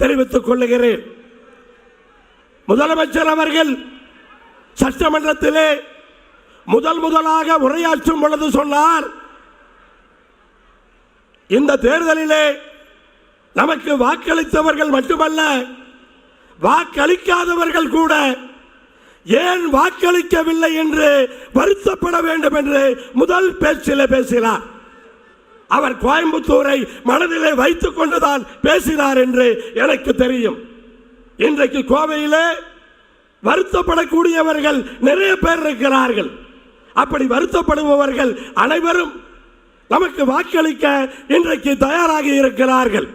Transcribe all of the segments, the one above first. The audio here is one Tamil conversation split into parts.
தெரிவித்துக் கொள்ளுகிறேன். முதலமைச்சர் அவர்கள் சட்டமன்றத்திலே முதலாக உரையாற்றும் பொழுது சொன்னார், இந்த தேர்தலிலே நமக்கு வாக்களித்தவர்கள் மட்டுமல்ல, வாக்களிக்காதவர்கள் கூட ஏன் வாக்களிக்கவில்லை என்று வருத்தப்பட வேண்டும் என்று முதல் பேச்சிலே பேசினார். அவர் கோயம்புத்தூரை மனதிலே வைத்துக் கொண்டுதான் பேசினார் என்று எனக்கு தெரியும். இன்றைக்கு கோவையிலே வருத்தப்படக்கூடியவர்கள் நிறைய பேர் இருக்கிறார்கள். அப்படி வருத்தப்படுபவர்கள் அனைவரும் நமக்கு வாக்களிக்க இன்றைக்கு தயாராகி இருக்கிறார்கள்.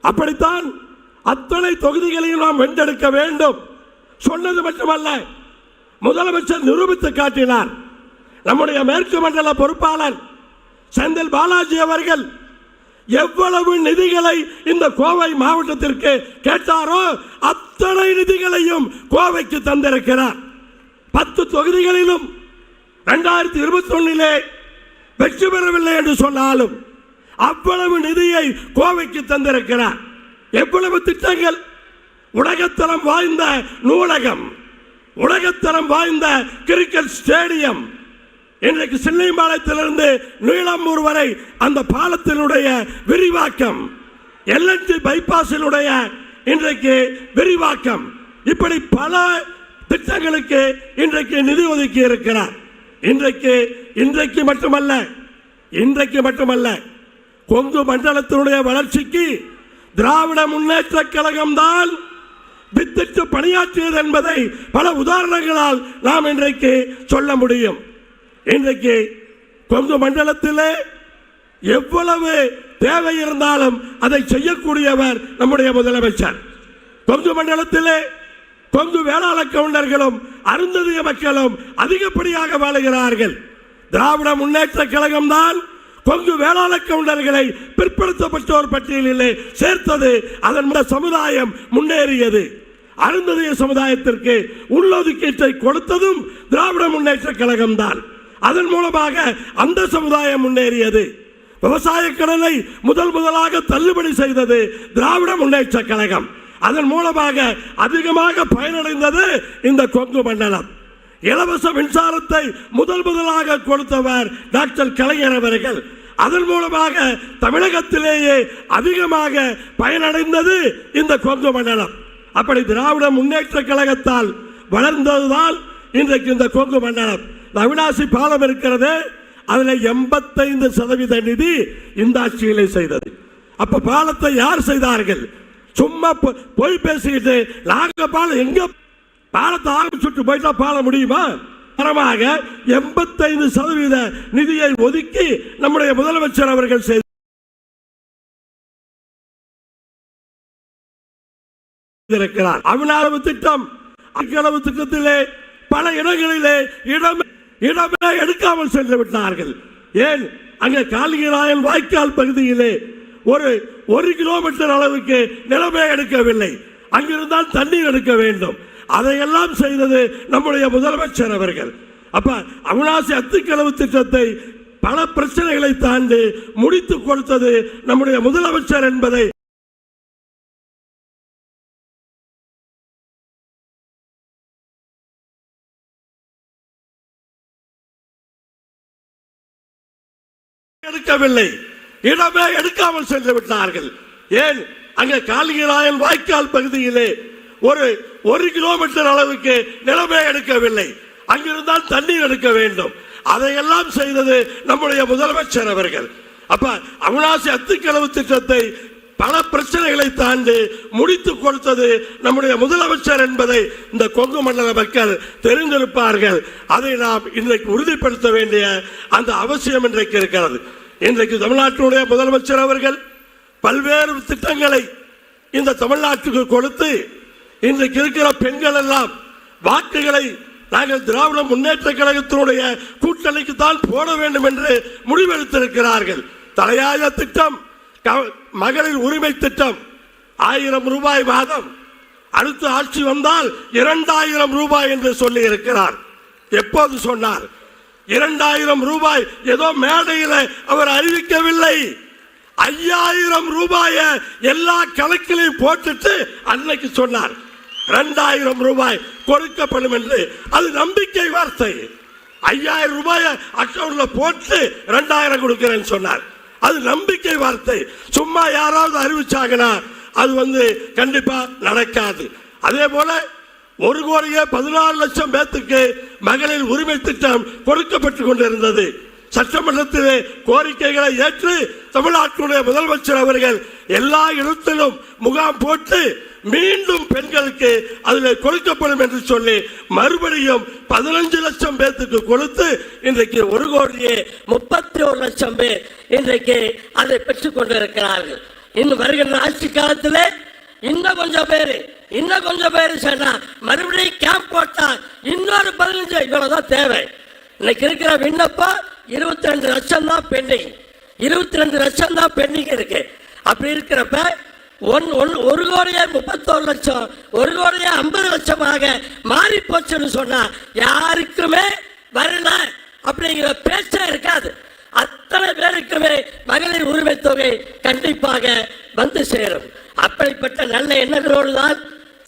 அப்படித்தான் அத்தனை தொகுதிகளையும் நாம் வென்றெடுக்க வேண்டும். சொன்னது மட்டுமல்ல, முதலமைச்சர் நிரூபித்து காட்டினார். நம்முடைய மேற்கு மண்டல பொறுப்பாளர் செந்தில் பாலாஜி அவர்கள் எவ்வளவு நிதிகளை இந்த கோவை மாவட்டத்திற்கு கேட்டாரோ அத்தனை நிதிகளையும் கோவைக்கு தந்திருக்கிறார். 10 தொகுதிகளிலும் 2021 வெற்றி பெறவில்லை என்று சொன்னாலும் அவ்வளவு நிதியை கோவைக்கு தந்திருக்கிறார். எவ்வளவு திட்டங்கள்! உலகத்தரம் வாய்ந்த நூலகம், உலகத்தரம் வாய்ந்த கிரிக்கெட் ஸ்டேடியம், இன்றைக்கு சின்னைபாளையத்திலிருந்து நீளம்பூர் வரை அந்த பாலத்தினுடைய விரிவாக்கம், எல்என்ஜி பைபாஸினுடைய இன்றைக்கு விரிவாக்கம், இப்படி பல திட்டங்களுக்கு இன்றைக்கு நிதி ஒதுக்கி இருக்கிறார். இன்றைக்கு மட்டுமல்ல கொங்கு மண்டலத்தினுடைய வளர்ச்சிக்கு திராவிட முன்னேற்ற கழகம் தான் வித்திட்டு பணியாற்றியது என்பதை பல உதாரணங்களால் நாம் இன்றைக்கு சொல்ல முடியும். இன்றைக்கு கொங்கு மண்டலத்திலே எவ்வளவு தேவை இருந்தாலும் அதை செய்யக்கூடியவர் நம்முடைய முதலமைச்சர். கொங்கு மண்டலத்திலே கொங்கு வேளாள கவுண்டர்களும் அருந்ததிய மக்களும் அதிகப்படியாக வாழுகிறார்கள். திராவிட முன்னேற்ற கழகம் தான் கொங்கு வேளாள கவுண்டர்களை பிற்படுத்தப்பட்டோர் பட்டியலிலே சேர்த்தது. அதன் சமுதாயம் முன்னேறியது. அருந்ததிய சமுதாயத்திற்கு உள்ளொதுக்கீட்டை கொடுத்ததும் திராவிட முன்னேற்ற கழகம் தான். அதன் மூலமாக அந்த சமுதாயம் முன்னேறியது. விவசாய கடனை முதலாக தள்ளுபடி செய்தது திராவிட முன்னேற்ற கழகம். அதன் மூலமாக அதிகமாக பயனடைந்தது இந்த கொங்கு மண்டலம். இலவச மின்சாரத்தை முதலாக கொடுத்தவர் டாக்டர் கலைஞர் அவர்கள். அதன் மூலமாக தமிழகத்திலேயே அதிகமாக பயனடைந்தது இந்த கொங்கு மண்டலம். அப்படி திராவிட முன்னேற்ற கழகத்தால் வளர்ந்ததுதான் இன்றைக்கு இந்த கொங்கு மண்டலம். அவிநாசி பாலம் இருக்கிறது, அதில் 85% நிதி இந்த ஆட்சியிலே செய்தது. அப்ப பாலத்தை யார் செய்தார்கள்? சும்மா போய் பேசிக்கிட்டு நாங்க பாலம் எங்க பாலத்தை ஆரம்பிச்சுட்டு போயிட்டா பாலம் முடியுமா? தரமாக 85% நிதியை ஒதுக்கி நம்முடைய முதலமைச்சர் அவர்கள் செய்திருக்கிறார். அவிநாசி திட்டம், அக்களவு திட்டத்திலே பல இடங்களிலே இடமே எடுக்காமல் சென்று விட்டார்கள். ஏன்? அங்கே காளிங்கராயன் வாய்க்கால் பகுதியிலே ஒரு கிலோமீட்டர் அளவுக்கு நிலமே எடுக்கவில்லை. அங்கிருந்தால் தண்ணீர் எடுக்க வேண்டும். அதையெல்லாம் செய்தது நம்முடைய முதலமைச்சர் அவர்கள். அப்ப அவிநாசி அத்திக்கடவு திட்டத்தை பல பிரச்சனைகளை தாண்டி முடித்து கொடுத்தது நம்முடைய முதலமைச்சர் என்பதை எடுக்கவில்லை. இடமே எடுக்காமல் சென்று விட்டார்கள். ஏன்? அங்கே காளிங்கராயன் வாய்க்கால் பகுதியிலே ஒரு கிலோமீட்டர் அளவுக்கு நிலமே எடுக்கவில்லை. அங்கிருந்தால் தண்ணீர் எடுக்க வேண்டும். அதையெல்லாம் செய்தது நம்முடைய முதலமைச்சர் அவர்கள். அப்ப அவிநாசி அத்திக்கடவு திட்டத்தை பல பிரச்சனைகளை தாண்டி முடித்து கொடுத்தது நம்முடைய முதலமைச்சர் என்பதை இந்த கொங்கு மண்டல மக்கள் தெரிந்திருப்பார்கள். அதை நாம் இன்றைக்கு உறுதிப்படுத்த வேண்டிய அந்த அவசியம் இன்றைக்கு இருக்கிறது. இன்றைக்கு தமிழ்நாட்டினுடைய முதலமைச்சர் அவர்கள் பல்வேறு திட்டங்களை இந்த தமிழ்நாட்டுக்கு கொடுத்து இன்றைக்கு இருக்கிற பெண்கள் எல்லாம் வாக்குகளை நாங்கள் திராவிட முன்னேற்ற கழகத்தினுடைய கூட்டணிக்கு தான் போட வேண்டும் என்று முடிவெடுத்திருக்கிறார்கள். தலையாய திட்டம் மகளிர் உரிமை திட்டம், 1000 ரூபாய் மாதம். அடுத்த ஆட்சி வந்தால் 2000 ரூபாய் என்று சொல்லி இருக்கிறார். எப்போது சொன்னார்? 2000 ரூபாய் ஏதோ மேடையில் அவர் அறிவிக்கவில்லை. 5000 ரூபாய எல்லா கணக்கிலையும் போட்டுட்டு அன்னைக்கு சொன்னார் 2000 ரூபாய் கொடுக்கப்படும் என்று. அது நம்பிக்கை வார்த்தை. 5000 ரூபாய் அக்கௌண்ட்ல போட்டு 2000 கொடுக்கிறேன்னு சொன்னார். அது நம்பிக்கை வார்த்தை. சும்மா யாராவது அறிவிச்சாங்கன்னா அது கண்டிப்பா நடக்காது. அதே போல 1,14,00,000 பேத்துக்கு மகளிர் உரிமை திட்டம் கொடுக்கப்பட்டுக் கொண்டிருந்தது. சட்டமன்றத்திலே கோரிக்கைகளை ஏற்று தமிழ்நாட்டுடைய முதலமைச்சர் அவர்கள் எல்லா இடத்திலும் முகாம் போட்டு மீண்டும் பெண்களுக்கு அதில் கொடுக்கப்படும் என்று சொல்லி மறுபடியும் 15 லட்சம் பேத்துக்கு கொடுத்து இன்றைக்கு 1,31,00,000 பேர் இன்றைக்கு அதை பெற்றுக் கொண்டிருக்கிறார்கள். இன்னும் வருகின்ற ஆட்சி காலத்தில் இன்னும் கொஞ்சம் பேர் சொன்னா மறுபடியும் கேம்ப் போட்டா இன்னொரு 15 இவ்வளவுதான் தேவை. இன்னைக்கு இருக்கிற விண்ணப்பம் 22 லட்சம் தான் பெண்டிங். 22 லட்சம் தான் பெண்டிங் இருக்கு. அப்படி இருக்கிறப்ப 1,31,00,000 1,50,00,000 மாறி போச்சுன்னு சொன்னா யாருக்குமே வரல அப்படிங்கிற பேச்சே இருக்காது. அத்தனை பேருக்குமே மகளிர் உரிமை தொகை கண்டிப்பாக வந்து சேரும். அப்படிப்பட்ட நல்ல எண்ணங்களோடு தான்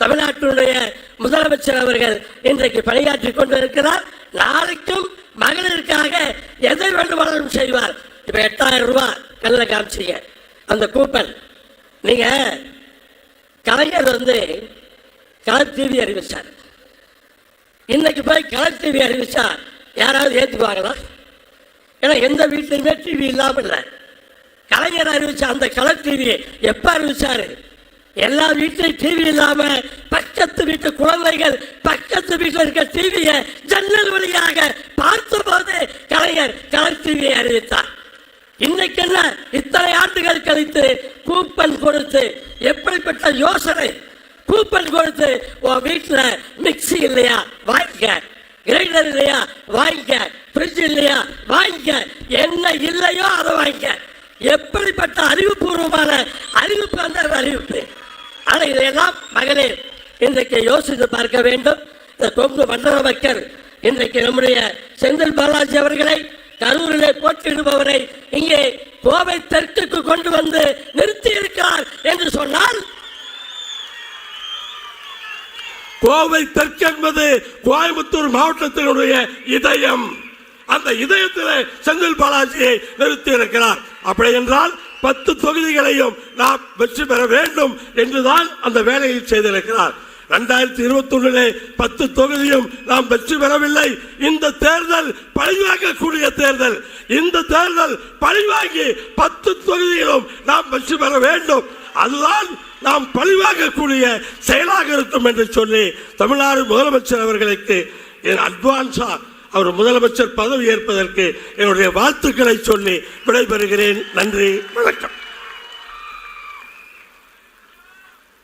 தமிழ்நாட்டினுடைய முதலமைச்சர் அவர்கள் இன்றைக்கு பணியாற்றி கொண்டிருக்கிறார். நாளைக்கும் மகளிருக்காக எதை வேண்டுமானாலும் செய்வார். இப்ப 8000 ரூபாய் கல்ல காமிச்சீங்க, அந்த கூப்பன் நீங்க கலைஞர் கலர் டிவி அறிவிச்சார். இன்னைக்கு போய் கலர் டிவி அறிவிச்சா யாராவது ஏற்றுக்குவாங்களா? ஏன்னா எந்த வீட்லையுமே டிவி இல்லாம இல்லை. கலைஞர் அறிவிச்ச அந்த கலர் டிவி எப்ப அறிவிச்சாரு? எல்லா வீட்லையும் டிவி இல்லாம பக்கத்து வீட்டு குழந்தைகள் பக்கத்து வீட்டில் இருக்க டிவியை ஜன்னல் வழியாக பார்த்த போது கலைஞர் கலர் டிவியை அறிவித்தார். இன்னைக்கு என்ன இத்தனை ஆண்டுகள் கழித்து கூப்பன் கொடுத்து, எப்படிப்பட்ட யோசனை! கூப்பன் கொடுத்து உன் வீட்டுல மிக்சி இல்லையா வாங்கிக்க, கிரைண்டர் இல்லையா வாங்கிக்க, ஃப்ரிட்ஜ் இல்லையா வாங்கிக்க, என்ன இல்லையோ அதை வாங்கிக்க. எப்படிப்பட்ட அறிவுபூர்வமான அறிவிப்பு அந்த அறிவிப்பு! ஆனா இதையெல்லாம் மகளிர் இன்றைக்கு யோசித்து பார்க்க வேண்டும். இந்த கொங்கு மண்டல மக்கள் இன்றைக்கு நம்முடைய செந்தில் பாலாஜி அவர்களை கரூரிலே போட்டியிடுபவரை இங்கே கோவை தெற்குக்கு கொண்டு வந்து நிறுத்தி இருக்கிறார் என்று சொன்னால், கோவை தெற்கு என்பது கோயம்புத்தூர் மாவட்டத்தினுடைய இதயம். அந்த இதயத்திலே செந்தில் பாலாஜியை நிறுத்தி இருக்கிறார். அப்படி என்றால் 10 தொகுதிகளையும் நாம் வெற்றி பெற வேண்டும் என்றுதான் அந்த வேலையை செய்திருக்கிறார். 2021 10 தொகுதியும் நாம் வெற்றி பெறவில்லை. இந்த தேர்தல் பழிவாங்கக்கூடிய தேர்தல். இந்த தேர்தல் பழிவாங்கி 10 தொகுதியிலும் நாம் வெற்றி பெற வேண்டும். அதுதான் நாம் பழிவாங்கக்கூடிய செயலாக இருக்கும் என்று சொல்லி தமிழ்நாடு முதலமைச்சர் அவர்களுக்கு அட்வான்ஸா அவர் முதலமைச்சர் பதவி ஏற்பதற்கு என்னுடைய வாழ்த்துக்களை சொல்லி விடைபெறுகிறேன். நன்றி, வணக்கம்.